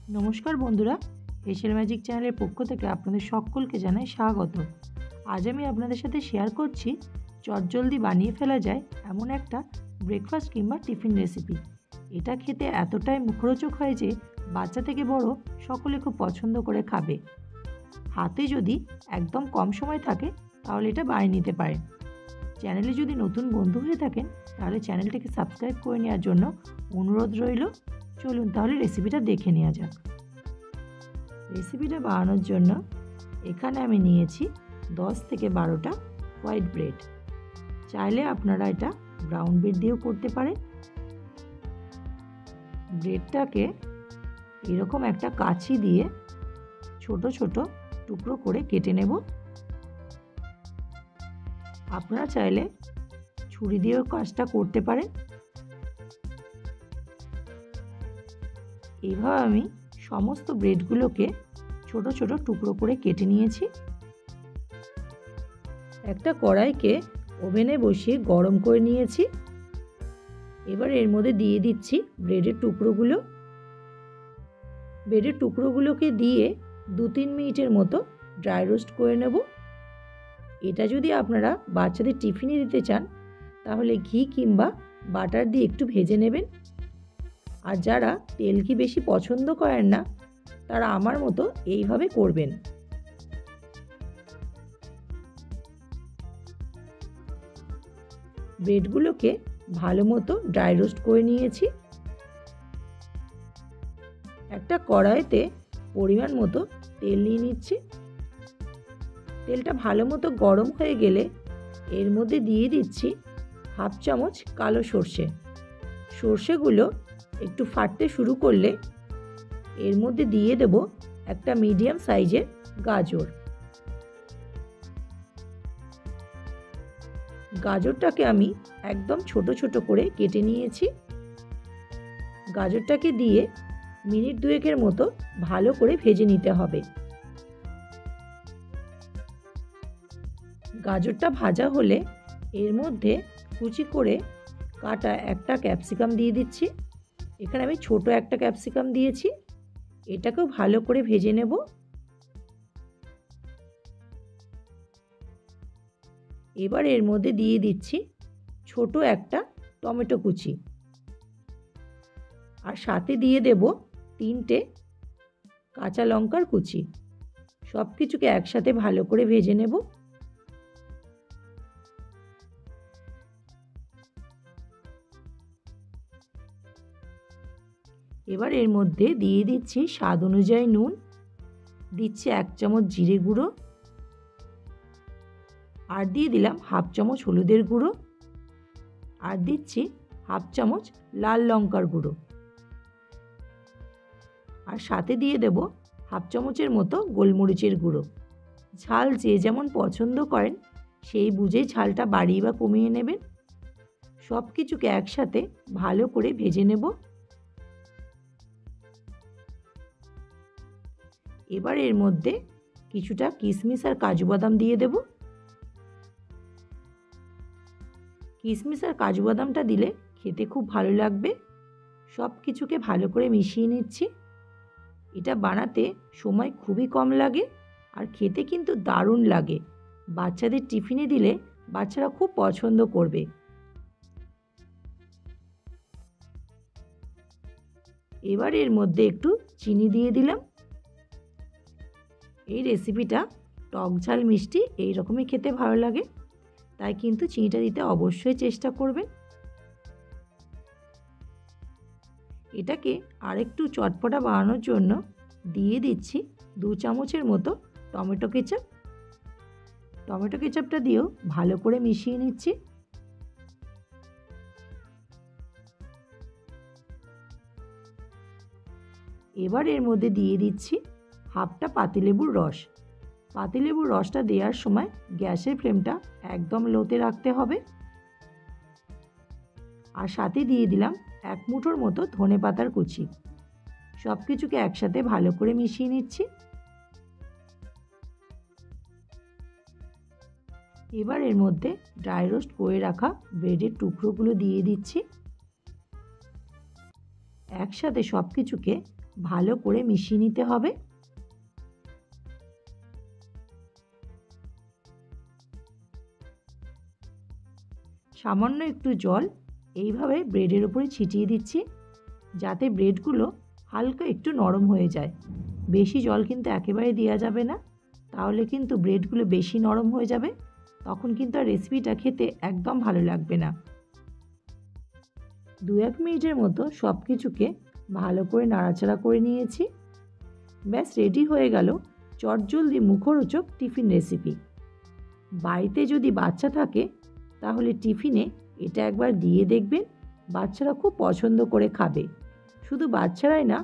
নমস্কার বন্ধুরা, হেসেল ম্যাজিক চ্যানেলের পক্ষ থেকে আপনাদের সকলকে জানাই স্বাগত। আজ আমি আপনাদের সাথে শেয়ার করছি চটজলদি বানিয়ে ফেলা যায় এমন একটা ব্রেকফাস্ট কিংবা টিফিন রেসিপি। এটা খেতে এতটাই মুখরোচক হয় যে বাচ্চা থেকে বড় সকলে খুব পছন্দ করে খাবে। হাতে যদি একদম কম সময় থাকে তাহলে এটা বানিয়ে নিতে পারেন। চ্যানেলে যদি নতুন বন্ধু হয়ে থাকেন তাহলে চ্যানেলটিকে সাবস্ক্রাইব করে নেওয়ার জন্য অনুরোধ রইল। চলুন তাহলে রেসিপিটা দেখে নেওয়া যাক। রেসিপিটা বানানোর জন্য এখানে আমি নিয়েছি 10 থেকে 12টা হোয়াইট ব্রেড। চাইলে আপনারা এটা ব্রাউন ব্রেড দিয়েও করতে পারেন। ব্রেডটাকে এরকম একটা কাঁচি দিয়ে ছোট ছোট টুকরো করে কেটে নেব। আপনারা চাইলে ছুরি দিয়েও কাজটা করতে পারেন। এইভাবে আমি সমস্ত ব্রেডগুলোকে ছোট ছোট টুকরো করে কেটে নিয়েছি। একটা কড়াইকে ওভেনে বসিয়ে গরম করে নিয়েছি। এবার এর মধ্যে দিয়ে দিচ্ছি ব্রেডের টুকরোগুলো। ব্রেডের টুকরোগুলোকে দিয়ে 2-3 মিনিটের মতো ড্রাই রোস্ট করে নেব। এটা যদি আপনারা বাচ্চাদের টিফিনে দিতে চান তাহলে ঘি কিংবা বাটার দিয়ে একটু ভেজে নেবেন। আর যারা তেল ঘি বেশি পছন্দ করেন না তারা আমার মতো এইভাবে করবেন। ব্রেডগুলোকে ভালো মতো ড্রাই রোস্ট করে নিয়েছি। একটা কড়াইতে পরিমাণ মতো তেল নিয়ে নিচ্ছি। তেলটা ভালো মতো গরম হয়ে গেলে এর মধ্যে দিয়ে দিচ্ছি 1/2 চামচ কালো সর্ষে। সর্ষেগুলো একটু ফাটতে শুরু করলে এর মধ্যে দিয়ে দেব একটা মিডিয়াম সাইজের গাজর। গাজরটাকে আমি একদম ছোট ছোট করে কেটে নিয়েছি। গাজরটাকে দিয়ে মিনিট 2-এর মতো ভালো করে ভেজে নিতে হবে। গাজরটা ভাজা হলে এর মধ্যে কুচি করে কাটা একটা ক্যাপসিকাম দিয়ে দিচ্ছি। এখানে আমি ছোট একটা ক্যাপসিকাম দিয়েছি। এটাকেও ভালো করে ভেজে নেব। এবার এর মধ্যে দিয়ে দিচ্ছি ছোট একটা টমেটো কুচি, আর সাথে দিয়ে দেব 3টে কাঁচা লঙ্কার কুচি। সব কিছুকে একসাথে ভালো করে ভেজে নেব। এবার এর মধ্যে দিয়ে দিচ্ছি স্বাদ অনুযায়ী নুন, দিচ্ছি 1 চামচ জিরে গুঁড়ো, আর দিয়ে দিলাম 1/2 চামচ হলুদের গুঁড়ো, আর দিচ্ছি 1/2 চামচ লাল লঙ্কার গুঁড়ো, আর সাথে দিয়ে দেব 1/2 চামচের মতো গোলমরিচের গুঁড়ো। ঝাল যে যেমন পছন্দ করেন সেই বুঝেই ঝালটা বাড়িয়ে বা কমিয়ে নেবেন। সব কিছুকে একসাথে ভালো করে ভেজে নেব। এবার এর মধ্যে কিছুটা কিশমিশ আর কাজু বাদাম দিয়ে দেব। কিশমিশ আর কাজু বাদামটা দিলে খেতে খুব ভালো লাগবে। সব কিছুকে ভালো করে মিশিয়ে নিচ্ছি। এটা বানাতে সময় খুবই কম লাগে আর খেতে কিন্তু দারুণ লাগে। বাচ্চাদের টিফিনে দিলে বাচ্চারা খুব পছন্দ করবে। এবার এর মধ্যে একটু চিনি দিয়ে দিলাম। এই রেসিপিটা টক ঝাল মিষ্টি এই রকমই খেতে ভালো লাগে, তাই কিন্তু চিনিটা দিতে অবশ্যই চেষ্টা করবেন। এটাকে আরেকটু চটপটা বানানোর জন্য দিয়ে দিচ্ছি 2 চামচের মতো টমেটো কেচাপ। টমেটো কেচাপটা দিয়েও ভালো করে মিশিয়ে নিচ্ছি। এবার এর মধ্যে দিয়ে দিচ্ছি 1/2টা পাতিলেবুর রস। পাতিলেবুর রসটা দেওয়ার সময় গ্যাসের ফ্লেমটা একদম লোতে রাখতে হবে। আর সাথে দিয়ে দিলাম 1 মুঠোর মতো ধনেপাতার কুচি। সব কিছুকে একসাথে ভালো করে মিশিয়ে নিচ্ছি। এবার এর মধ্যে ড্রাই রোস্ট করে রাখা ব্রেডের টুকরোগুলো দিয়ে দিচ্ছি। একসাথে সব কিছুকে ভালো করে মিশিয়ে নিতে হবে। সামান্য একটু জল এইভাবে ব্রেডের উপরে ছিটিয়ে দিচ্ছি, যাতে ব্রেডগুলো হালকা একটু নরম হয়ে যায়। বেশি জল কিন্তু একেবারে দেওয়া যাবে না, তাহলে কিন্তু ব্রেডগুলো বেশি নরম হয়ে যাবে, তখন কিন্তু আর রেসিপিটা খেতে একদম ভালো লাগবে না। 2-1 মিনিটের মতো সব কিছুকে ভালো করে নাড়াচাড়া করে নিয়েছি। ব্যাস রেডি হয়ে গেল চটজলদি মুখরোচক টিফিন রেসিপি। বাড়িতে যদি বাচ্চা থাকে তাহলে টিফিনে এটা একবার দিয়ে দেখবেন, বাচ্চারা খুব পছন্দ করে খাবে। শুধু বাচ্চারাই না,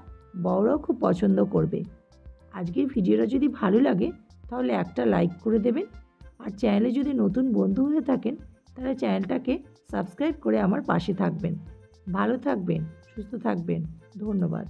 বড়রাও খুব পছন্দ করবে। আজকের ভিডিওটা যদি ভালো লাগে তাহলে একটা লাইক করে দেবেন, আর চ্যানেলে যদি নতুন বন্ধু হয়ে থাকেন তাহলে চ্যানেলটাকে সাবস্ক্রাইব করে আমার পাশে থাকবেন। ভালো থাকবেন, সুস্থ থাকবেন। ধন্যবাদ।